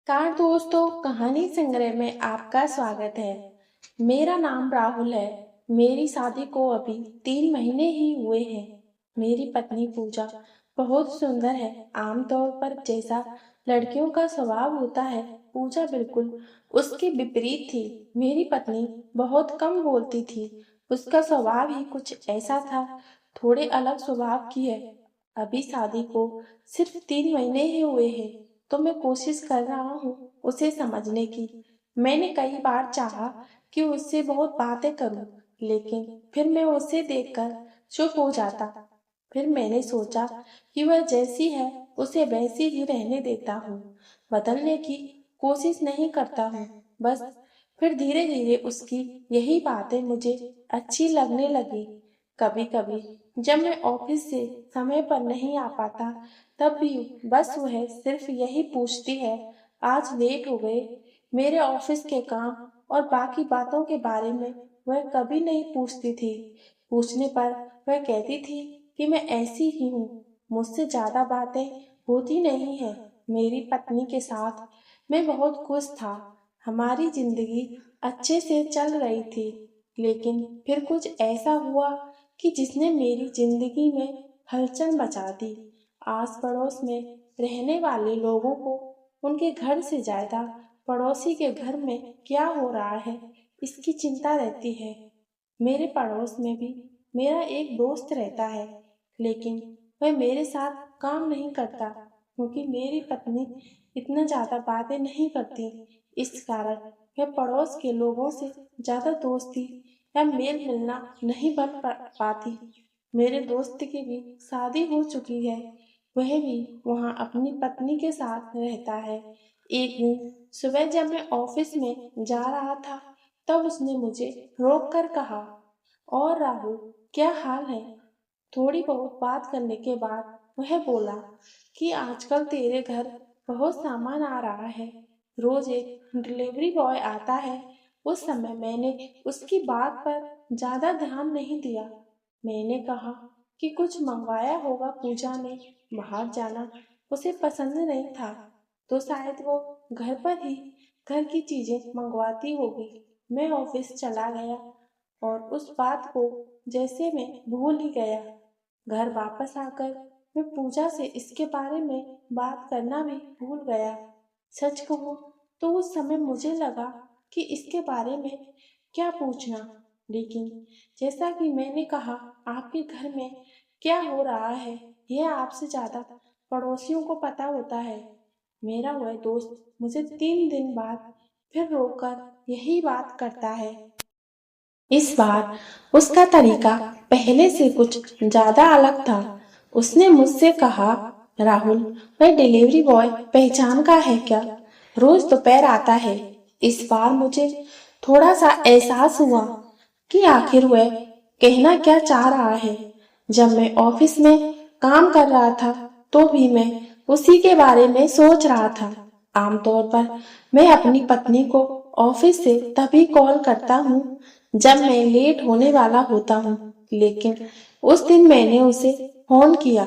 नमस्कार दोस्तों, कहानी संग्रह में आपका स्वागत है। मेरा नाम राहुल है। मेरी शादी को अभी 3 महीने ही हुए हैं। मेरी पत्नी पूजा बहुत सुंदर है। आमतौर पर जैसा लड़कियों का स्वभाव होता है, पूजा बिल्कुल उसके विपरीत थी। मेरी पत्नी बहुत कम बोलती थी। उसका स्वभाव ही कुछ ऐसा था, थोड़े अलग स्वभाव की है। अभी शादी को सिर्फ 3 महीने ही हुए हैं, तो मैं कोशिश कर रहा हूँ उसे समझने की। मैंने कई बार चाहा कि उससे बहुत बातें करूं, लेकिन फिर मैं उसे देखकर चुप हो जाता। फिर मैंने सोचा कि वह जैसी है उसे वैसी ही रहने देता हूँ, बदलने की कोशिश नहीं करता हूँ। बस फिर धीरे धीरे उसकी यही बातें मुझे अच्छी लगने लगी। कभी कभी जब मैं ऑफिस से समय पर नहीं आ पाता, तब भी बस वह सिर्फ यही पूछती है, आज लेट हो गए। मेरे ऑफिस के काम और बाकी बातों के बारे में वह कभी नहीं पूछती थी। पूछने पर वह कहती थी कि मैं ऐसी ही हूँ, मुझसे ज्यादा बातें होती नहीं है। मेरी पत्नी के साथ मैं बहुत खुश था। हमारी जिंदगी अच्छे से चल रही थी, लेकिन फिर कुछ ऐसा हुआ कि जिसने मेरी जिंदगी में हलचल मचा दी। आस पड़ोस में रहने वाले लोगों को उनके घर से ज्यादा पड़ोसी के घर में क्या हो रहा है, इसकी चिंता रहती है। मेरे पड़ोस में भी मेरा एक दोस्त रहता है, लेकिन वह मेरे साथ काम नहीं करता क्योंकि मेरी पत्नी इतना ज्यादा बातें नहीं करती। इस कारण वह पड़ोस के लोगों से ज्यादा दोस्ती या मेल मिलना नहीं बन पाती। मेरे दोस्त की भी शादी हो चुकी है। वह भी वहाँ अपनी पत्नी के साथ रहता है। एक दिन सुबह जब मैं ऑफिस में जा रहा था, तब उसने मुझे रोक कर कहा, और राहुल, क्या हाल है? थोड़ी बहुत बात करने के बाद वह बोला कि आजकल तेरे घर बहुत सामान आ रहा है, रोज एक डिलीवरी बॉय आता है। उस समय मैंने उसकी बात पर ज्यादा ध्यान नहीं दिया। मैंने कहा कि कुछ मंगवाया होगा पूजा ने, बाहर जाना उसे पसंद नहीं था, तो शायद वो घर पर ही घर की चीजें मंगवाती होगी। मैं ऑफिस चला गया और उस बात को जैसे मैं भूल ही गया। घर वापस आकर मैं पूजा से इसके बारे में बात करना भी भूल गया। सच कहूँ तो उस समय मुझे लगा कि इसके बारे में क्या पूछना, लेकिन जैसा कि मैंने कहा, आपके घर में क्या हो रहा है यह आपसे ज्यादा पड़ोसियों को पता होता है। मेरा वह दोस्त मुझे 3 दिन बाद फिर रोककर यही बात करता है। इस बार उसका तरीका पहले से कुछ ज्यादा अलग था। उसने मुझसे कहा, राहुल, वह डिलीवरी बॉय पहचान का है क्या? रोज दोपहर आता है। इस बार मुझे थोड़ा सा एहसास हुआ कि आखिर वह कहना क्या चाह रहा है। जब मैं ऑफिस में काम कर रहा था, तो भी मैं उसी के बारे में सोच रहा था। आमतौर पर मैं अपनी पत्नी को ऑफिस से तभी कॉल करता हूँ जब मैं लेट होने वाला होता हूँ, लेकिन उस दिन मैंने उसे फोन किया,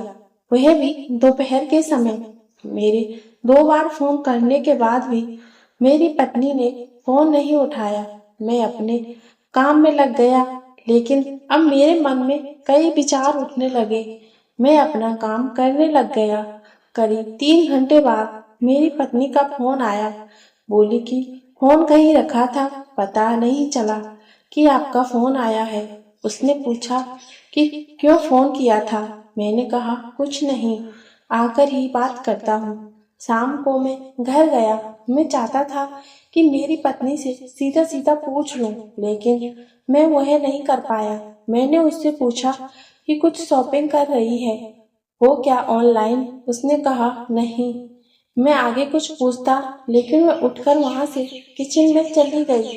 वह भी दोपहर के समय। मेरे 2 बार फोन करने के बाद भी मेरी पत्नी ने फोन नहीं उठाया। मैं अपने काम में लग गया, लेकिन अब मेरे मन में कई विचार उठने लगे। मैं अपना काम करने लग गया। करीब 3 घंटे बाद मेरी पत्नी का फोन आया। बोली कि फोन कहीं रखा था, पता नहीं चला कि आपका फोन आया है। उसने पूछा कि क्यों फोन किया था। मैंने कहा, कुछ नहीं, आकर ही बात करता हूँ। शाम को मैं घर गया। मैं चाहता था कि मेरी पत्नी से सीधा सीधा पूछ लूं, लेकिन मैं वह नहीं कर पाया। मैंने उससे पूछा कि कुछ शॉपिंग कर रही है हो क्या ऑनलाइन? उसने कहा, नहीं। मैं आगे कुछ पूछता, लेकिन मैं उठकर वहां से किचन में चली गई।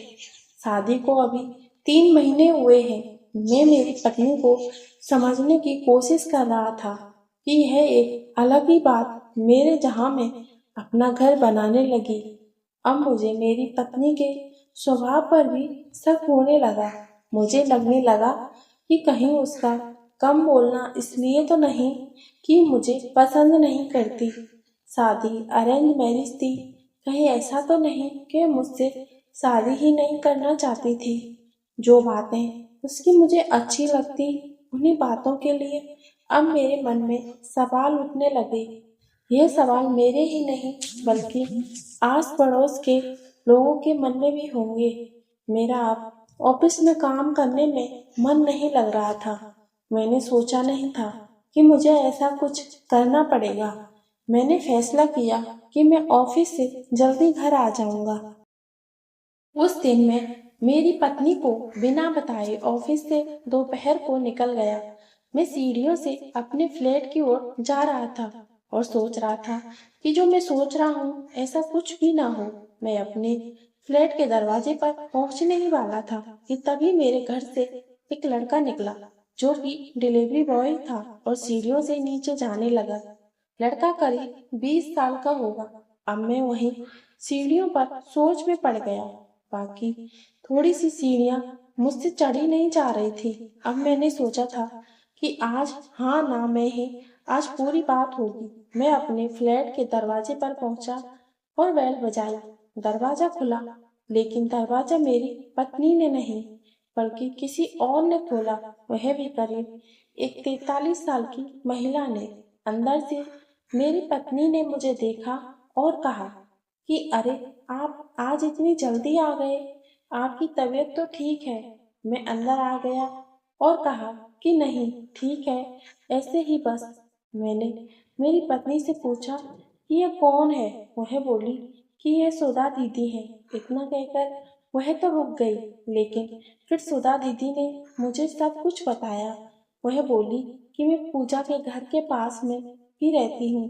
शादी को अभी 3 महीने हुए हैं। मैं मेरी पत्नी को समझने की कोशिश कर रहा था कि यह एक अलग ही बात मेरे जहां में अपना घर बनाने लगी। अब मुझे मेरी पत्नी के स्वभाव पर भी शक होने लगा। मुझे लगने लगा कि कहीं उसका कम बोलना इसलिए तो नहीं कि मुझे पसंद नहीं करती। शादी अरेंज मैरिज थी, कहीं ऐसा तो नहीं कि मुझसे शादी ही नहीं करना चाहती थी। जो बातें उसकी मुझे अच्छी लगती, उन्हीं बातों के लिए अब मेरे मन में सवाल उठने लगे। यह सवाल मेरे ही नहीं बल्कि आस पड़ोस के लोगों के मन में भी होंगे। मेरा अब ऑफिस में काम करने में मन नहीं लग रहा था। मैंने सोचा नहीं था कि मुझे ऐसा कुछ करना पड़ेगा। मैंने फैसला किया कि मैं ऑफिस से जल्दी घर आ जाऊंगा। उस दिन मैं मेरी पत्नी को बिना बताए ऑफिस से दोपहर को निकल गया। मैं सीढ़ियों से अपने फ्लैट की ओर जा रहा था और सोच रहा था कि जो मैं सोच रहा हूँ ऐसा कुछ भी ना हो। मैं अपने फ्लैट के दरवाजे पर पहुंचने ही वाला था कि तभी मेरे घर से एक लड़का निकला जो कि डिलीवरी बॉय था और सीढ़ियों से नीचे जाने लगा। लड़का करीब 20 साल का होगा। अब मैं वहीं सीढ़ियों पर सोच में पड़ गया। बाकी थोड़ी सी सीढ़ियां मुझसे चढ़ी नहीं जा रही थी। अब मैंने सोचा था कि आज हाँ ना में ही आज पूरी बात होगी। मैं अपने फ्लैट के दरवाजे पर पहुंचा और बेल बजाई। दरवाजा खुला, लेकिन दरवाजा मेरी पत्नी ने नहीं बल्कि किसी और ने खोला, वह भी करीब एक 43 साल की महिला ने। अंदर से मेरी पत्नी ने मुझे देखा और कहा कि अरे, आप आज इतनी जल्दी आ गए, आपकी तबीयत तो ठीक है। मैं अंदर आ गया और कहा कि नहीं ठीक है, ऐसे ही बस। मैंने मेरी पत्नी से पूछा कि यह कौन है। वह बोली कि यह सुधा दीदी है। इतना कहकर वह तो रुक गई, लेकिन फिर सुधा दीदी ने मुझे सब कुछ बताया। वह बोली कि मैं पूजा के घर के पास में ही रहती हूँ।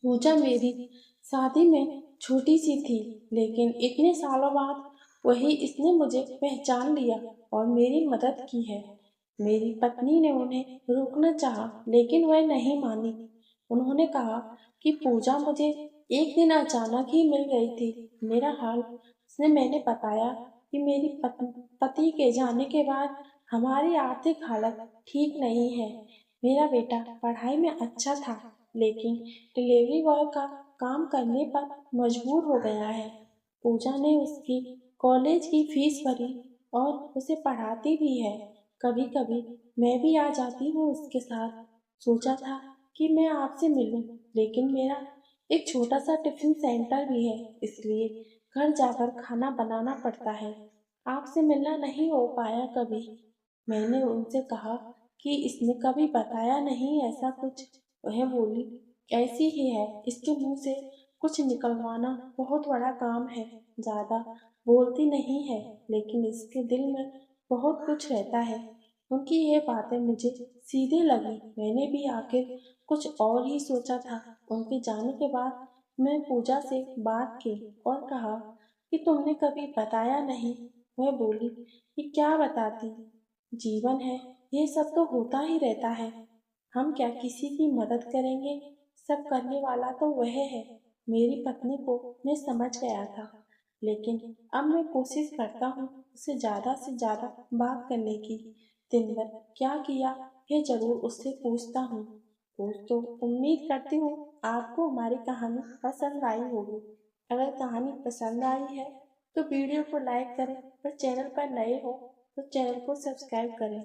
पूजा मेरी शादी में छोटी सी थी, लेकिन इतने सालों बाद वही इसने मुझे पहचान लिया और मेरी मदद की है। मेरी पत्नी ने उन्हें रोकना चाहा, लेकिन वह नहीं मानी। उन्होंने कहा कि पूजा मुझे एक दिन अचानक ही मिल गई थी। मेरा हाल उसने मैंने बताया कि मेरी पति के जाने के बाद हमारी आर्थिक हालत ठीक नहीं है। मेरा बेटा पढ़ाई में अच्छा था, लेकिन डिलीवरी बॉय का काम करने पर मजबूर हो गया है। पूजा ने उसकी कॉलेज की फीस भरी और उसे पढ़ाती भी है। कभी कभी मैं भी आ जाती हूँ उसके साथ। सोचा था कि मैं आपसे मिलूं, लेकिन मेरा एक छोटा सा टिफिन सेंटर भी है, इसलिए घर जाकर खाना बनाना पड़ता है। आपसे मिलना नहीं हो पाया कभी। मैंने उनसे कहा कि इसने कभी बताया नहीं ऐसा कुछ। वह बोली ऐसी ही है, इसके मुंह से कुछ निकलवाना बहुत बड़ा काम है। ज्यादा बोलती नहीं है, लेकिन इसके दिल में बहुत कुछ रहता है। उनकी ये बातें मुझे सीधे लगी। मैंने भी आखिर कुछ और ही सोचा था। उनके जाने के बाद मैं पूजा से बात की और कहा कि तुमने कभी बताया नहीं। वह बोली कि क्या बताती, जीवन है, ये सब तो होता ही रहता है। हम क्या किसी की मदद करेंगे, सब करने वाला तो वह है। मेरी पत्नी को मैं समझ गया था, लेकिन अब मैं कोशिश करता हूँ उसे ज़्यादा से ज़्यादा बात करने की। दिन भर क्या किया ये जरूर उससे पूछता हूँ। दोस्तों, उम्मीद करती हूँ आपको हमारी कहानी पसंद आई होगी। अगर कहानी पसंद आई है तो वीडियो को लाइक करें और चैनल पर नए हो तो चैनल को सब्सक्राइब करें।